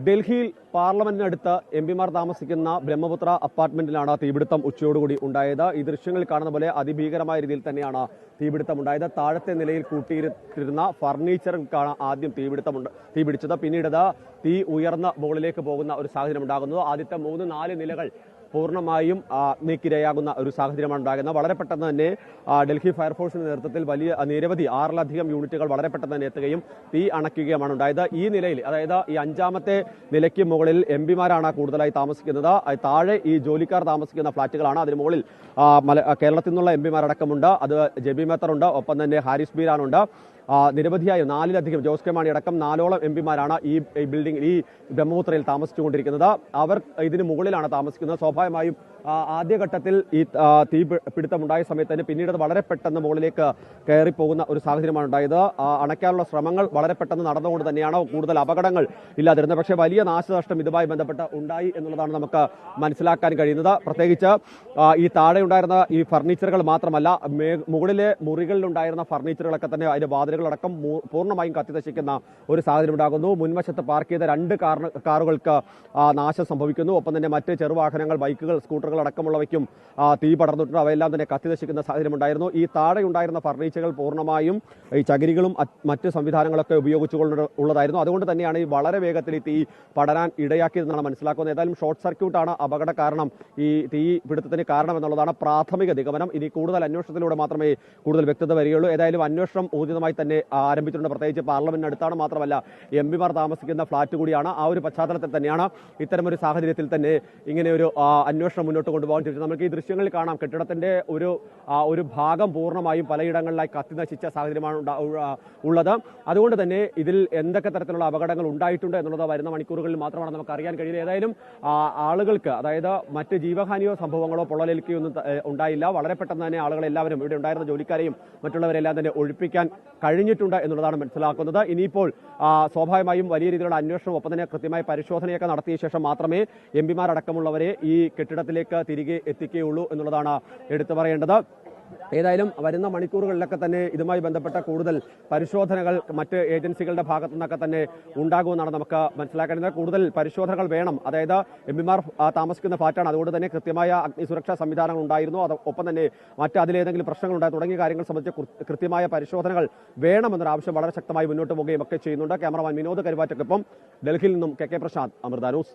ഡൽഹിയിൽ പാർലമെന്റിനടുത്ത് എംപിമാർ താമസിക്കുന്ന ബ്രഹ്മപുത്ര അപ്പാർട്ട്മെന്റിലാണ് തീപിടുത്തം ഉച്ചയോടുകൂടി ഉണ്ടായത്. ഈ ദൃശ്യങ്ങളിൽ കാണുന്ന പോലെ അതിഭീകരമായ രീതിയിൽ തന്നെയാണ് തീപിടുത്തം ഉണ്ടായത്. താഴത്തെ നിലയിൽ കൂട്ടിയിരുന്ന ഫർണിച്ചറിലാണ് ആദ്യം തീപിടിച്ചത്. പിന്നീട് തീ ഉയർന്ന മുകളിലേക്ക് പോകുന്ന ഒരു സാഹചര്യം ഉണ്ടാകുന്നത്. ആദ്യത്തെ 3-4 നിലകൾ പൂർണ്ണമായും നീക്കിരയാകുന്ന ഒരു സാഹചര്യമാണ് ഉണ്ടാകുന്നത്. വളരെ പെട്ടെന്ന് തന്നെ ഡൽഹി ഫയർഫോഴ്സിന്റെ നേതൃത്വത്തിൽ നിരവധി 6ലധികം യൂണിറ്റുകൾ വളരെ പെട്ടെന്ന് തന്നെ എത്തുകയും തീ അണയ്ക്കുകയുമാണ് ഉണ്ടായത്. ഈ നിലയിൽ, അതായത് ഈ 5ാമത്തെ നിലയ്ക്ക് മുകളിൽ എംപിമാരാണ് കൂടുതലായി താമസിക്കുന്നത്. താഴെ ഈ ജോലിക്കാർ താമസിക്കുന്ന ഫ്ളാറ്റുകളാണ്. അതിന് മുകളിൽ കേരളത്തിൽ നിന്നുള്ള എംപിമാരടക്കമുണ്ട്. അത് ജെബി മേത്തറുണ്ട്, ഒപ്പം തന്നെ ഹാരിസ് ബീരാനുണ്ട്. നിരവധിയായ 4ലധികം ജോസ് കെ മാണി അടക്കം 4ഓളം എംപിമാരാണ് ഈ ബിൽഡിംഗ്, ഈ ബ്രഹ്മപുത്രയിൽ താമസിച്ചുകൊണ്ടിരിക്കുന്നത്. അവർ ഇതിന് മുകളിലാണ് താമസിക്കുന്നത്. സ്വാഭാവികമായും ആദ്യഘട്ടത്തിൽ ഈ തീപിടുത്തമുണ്ടായ സമയത്ത് തന്നെ പിന്നീട് വളരെ പെട്ടെന്ന് മുകളിലേക്ക് കയറിപ്പോകുന്ന ഒരു സാഹചര്യമാണ് ഉണ്ടായത്. അണയ്ക്കാനുള്ള ശ്രമങ്ങൾ വളരെ പെട്ടെന്ന് നടന്നുകൊണ്ട് തന്നെയാണ് കൂടുതൽ അപകടങ്ങൾ ഇല്ലാതിരുന്നത്. പക്ഷേ വലിയ നാശനഷ്ടം ഇതുമായി ബന്ധപ്പെട്ട് ഉണ്ടായി എന്നുള്ളതാണ് നമുക്ക് മനസ്സിലാക്കാൻ കഴിയുന്നത്. പ്രത്യേകിച്ച് ഈ താഴെ ഉണ്ടായിരുന്ന ഈ ഫർണിച്ചറുകൾ മാത്രമല്ല, മുകളിലെ മുറികളിലുണ്ടായിരുന്ന ഫർണിച്ചറുകളൊക്കെ തന്നെ അതിന്റെ വാതിലുകളടക്കം പൂർണ്ണമായും കത്തിനശിക്കുന്ന ഒരു സാഹചര്യം ഉണ്ടാകുന്നു. മുൻവശത്ത് പാർക്ക് ചെയ്ത 2 കാറുകൾക്ക് നാശം സംഭവിക്കുന്നു. ഒപ്പം തന്നെ മറ്റ് ചെറുവാഹനങ്ങൾ, ബൈക്കുകൾ, സ്കൂട്ടറുകൾ അടക്കമുള്ളവയ്ക്കും തീ പടർന്നിട്ടുണ്ട്. അവയെല്ലാം തന്നെ കത്തിനശിക്കുന്ന സാഹചര്യം ഉണ്ടായിരുന്നു. ഈ താഴെ ഉണ്ടായിരുന്ന ഫർണിച്ചറുകൾ പൂർണ്ണമായും ഈ ചകിരികളും മറ്റ് സംവിധാനങ്ങളൊക്കെ ഉപയോഗിച്ചുകൊണ്ടുള്ളതായിരുന്നു. അതുകൊണ്ട് തന്നെയാണ് ഈ വളരെ വേഗത്തിൽ ഈ തീ പടരാൻ ഇടയാക്കിയതെന്നാണ് മനസ്സിലാക്കുന്നത്. ഏതായാലും ഷോർട്ട് സർക്യൂട്ടാണ് അപകട കാരണം, ഈ തീ പിടുത്തത്തിന് കാരണം എന്നുള്ളതാണ് പ്രാഥമിക നിഗമനം. ഇനി കൂടുതൽ അന്വേഷണത്തിലൂടെ മാത്രമേ കൂടുതൽ വ്യക്തത വരികയുള്ളൂ. ഏതായാലും അന്വേഷണം ഊർജിതമായി തന്നെ ആരംഭിച്ചിട്ടുണ്ട്. പ്രത്യേകിച്ച് പാർലമെന്റിനടുത്താണ്, മാത്രമല്ല എംപിമാർ താമസിക്കുന്ന ഫ്ളാറ്റ് കൂടിയാണ്. ആ ഒരു പശ്ചാത്തലത്തിൽ തന്നെയാണ് ഇത്തരമൊരു സാഹചര്യത്തിൽ തന്നെ ഇങ്ങനെ ഒരു അന്വേഷണം മുന്നോട്ട് കൊണ്ടുപോകാൻ ചോദിച്ചത്. നമുക്ക് ഈ ദൃശ്യങ്ങളിൽ കാണാം, കെട്ടിടത്തിന്റെ ഒരു ഭാഗം പൂർണ്ണമായും പലയിടങ്ങളിലായി കത്തി നശിച്ച സാഹചര്യമാണ് ഉള്ളത്. അതുകൊണ്ട് തന്നെ ഇതിൽ എന്തൊക്കെ തരത്തിലുള്ള അപകടങ്ങൾ ഉണ്ടായിട്ടുണ്ട് എന്നുള്ളത് വരുന്ന മണിക്കൂറുകളിൽ മാത്രമാണ് നമുക്ക് അറിയാൻ കഴിയുന്നത്. ഏതായാലും ആളുകൾക്ക്, അതായത് മറ്റ് ജീവഹാനിയോ സംഭവങ്ങളോ പൊള്ളലേൽക്കുകയോ ഒന്നും ഉണ്ടായില്ല. വളരെ പെട്ടെന്ന് തന്നെ ആളുകളെല്ലാവരും, ഇവിടെ ഉണ്ടായിരുന്ന ജോലിക്കാരെയും മറ്റുള്ളവരെല്ലാം തന്നെ ഒഴിപ്പിക്കാൻ കഴിഞ്ഞിട്ടുണ്ട് എന്നുള്ളതാണ് മനസ്സിലാക്കുന്നത്. ഇനിയിപ്പോൾ സ്വാഭാവികമായും വലിയ രീതിയിലുള്ള അന്വേഷണം, ഒപ്പം തന്നെ കൃത്യമായ പരിശോധനയൊക്കെ നടത്തിയ ശേഷം മാത്രമേ എംപിമാരടക്കമുള്ളവരെ ഈ കെട്ടിടത്തിലേക്ക് തിരികെ എത്തിക്കുകയുള്ളൂ എന്നുള്ളതാണ് എടുത്തു പറയേണ്ടത്. ഏതായാലും വരുന്ന മണിക്കൂറുകളിലൊക്കെ തന്നെ ഇതുമായി ബന്ധപ്പെട്ട കൂടുതൽ പരിശോധനകൾ മറ്റ് ഏജൻസികളുടെ ഭാഗത്തു നിന്നൊക്കെ തന്നെ ഉണ്ടാകുമെന്നാണ് നമുക്ക് മനസ്സിലാക്കേണ്ടത്. കൂടുതൽ പരിശോധനകൾ വേണം. അതായത് എംപിമാർ താമസിക്കുന്ന ഫ്ളാറ്റാണ്, അതുകൊണ്ട് തന്നെ കൃത്യമായ അഗ്നി സുരക്ഷാ സംവിധാനങ്ങൾ ഉണ്ടായിരുന്നു. ഒപ്പം തന്നെ അതിലേതെങ്കിലും പ്രശ്നങ്ങൾ ഉണ്ടായി തുടങ്ങിയ കാര്യങ്ങൾ സംബന്ധിച്ച് കൃത്യമായ പരിശോധനകൾ വേണമെന്നൊരു ആവശ്യം വളരെ ശക്തമായി മുന്നോട്ട് പോവുകയും ഒക്കെ ചെയ്യുന്നുണ്ട്. ക്യാമറമാൻ വിനോദ് കരുവാറ്റയ്ക്കൊപ്പം ഡൽഹിയിൽ നിന്നും കെ പ്രശാന്ത്, അമൃത ന്യൂസ്.